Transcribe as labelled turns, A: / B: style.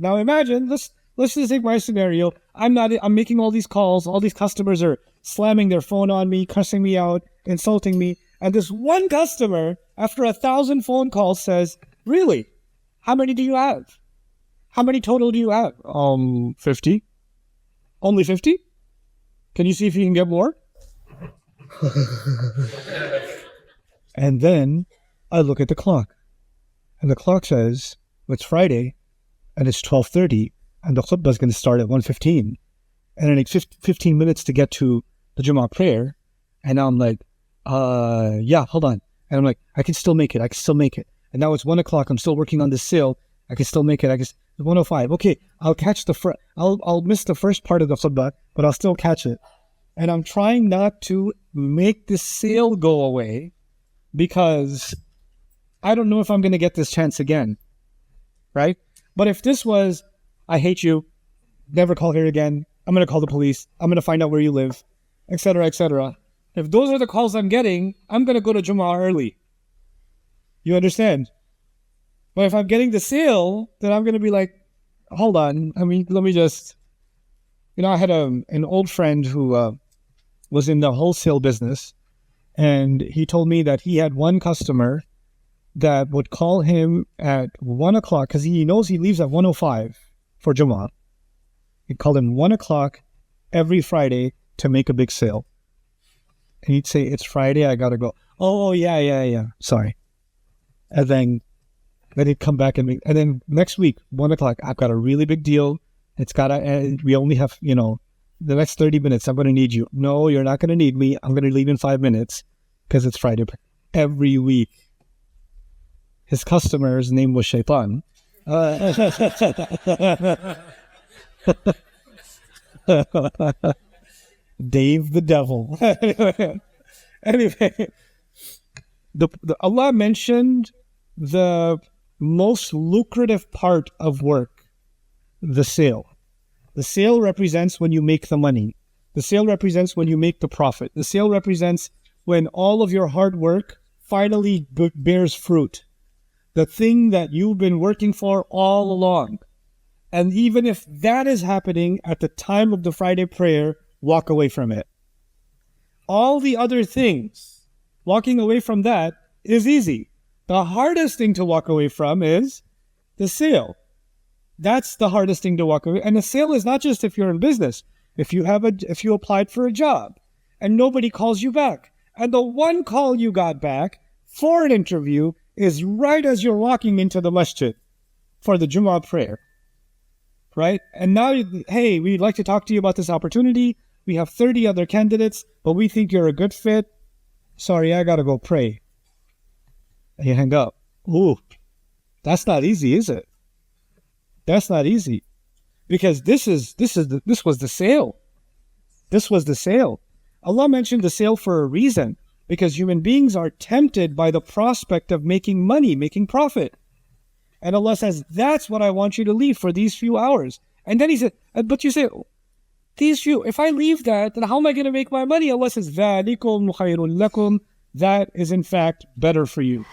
A: Now imagine, let's just take my scenario. I'm making all these calls. All these customers are slamming their phone on me, cussing me out, insulting me. And this one customer, after 1,000 phone calls, says, really? How many do you have? How many total do you have? 50. Only 50? Can you see if you can get more? And then I look at the clock. And the clock says, it's Friday, and it's 12:30, and the khutbah is going to start at 1:15. And it takes 15 minutes to get to the Jummah prayer. And now I'm like, yeah, hold on. And I'm like, I can still make it. And now it's 1 o'clock. I'm still working on this sale. I can still make it. 1:05. Okay, I'll catch I'll miss the first part of the khutbah, but I'll still catch it. And I'm trying not to make this sale go away because I don't know if I'm going to get this chance again. Right? But if this was, I hate you, never call here again, I'm going to call the police, I'm going to find out where you live, etc., etc. If those are the calls I'm getting, I'm going to go to Jummah early. You understand? But if I'm getting the sale, then I'm going to be like, hold on, let me just... I had an old friend who was in the wholesale business, and he told me that he had one customer that would call him at 1 o'clock, because he knows he leaves at 1:05 for Jummah. He'd call him 1 o'clock every Friday to make a big sale. And he'd say, it's Friday, I gotta go. Oh, yeah, sorry. And then he'd come back and then next week, 1 o'clock, I've got a really big deal. We only have, the next 30 minutes, I'm going to need you. No, you're not going to need me. I'm going to leave in 5 minutes because it's Friday. Every week. His customer's name was Shaitan. Dave the devil. Anyway, Allah mentioned the most lucrative part of work, the sale. The sale represents when you make the money. The sale represents when you make the profit. The sale represents when all of your hard work finally bears fruit. The thing that you've been working for all along. And even if that is happening at the time of the Friday prayer, walk away from it. All the other things, walking away from that is easy. The hardest thing to walk away from is the sale. That's the hardest thing to walk away. And the sale is not just if you're in business. If you applied for a job and nobody calls you back, and the one call you got back for an interview is right as you're walking into the masjid for the Jummah prayer, right? And now, hey, we'd like to talk to you about this opportunity. We have 30 other candidates, but we think you're a good fit. Sorry, I gotta go pray. And you hang up. Ooh, that's not easy, is it? That's not easy, because this was the sale. This was the sale. Allah mentioned the sale for a reason, because human beings are tempted by the prospect of making money, making profit. And Allah says, that's what I want you to leave for these few hours. And then He said, but you say, these few, if I leave that, then how am I going to make my money? Allah says, ذَلِكُمْ خَيْرٌ لَكُمْ. That is in fact better for you.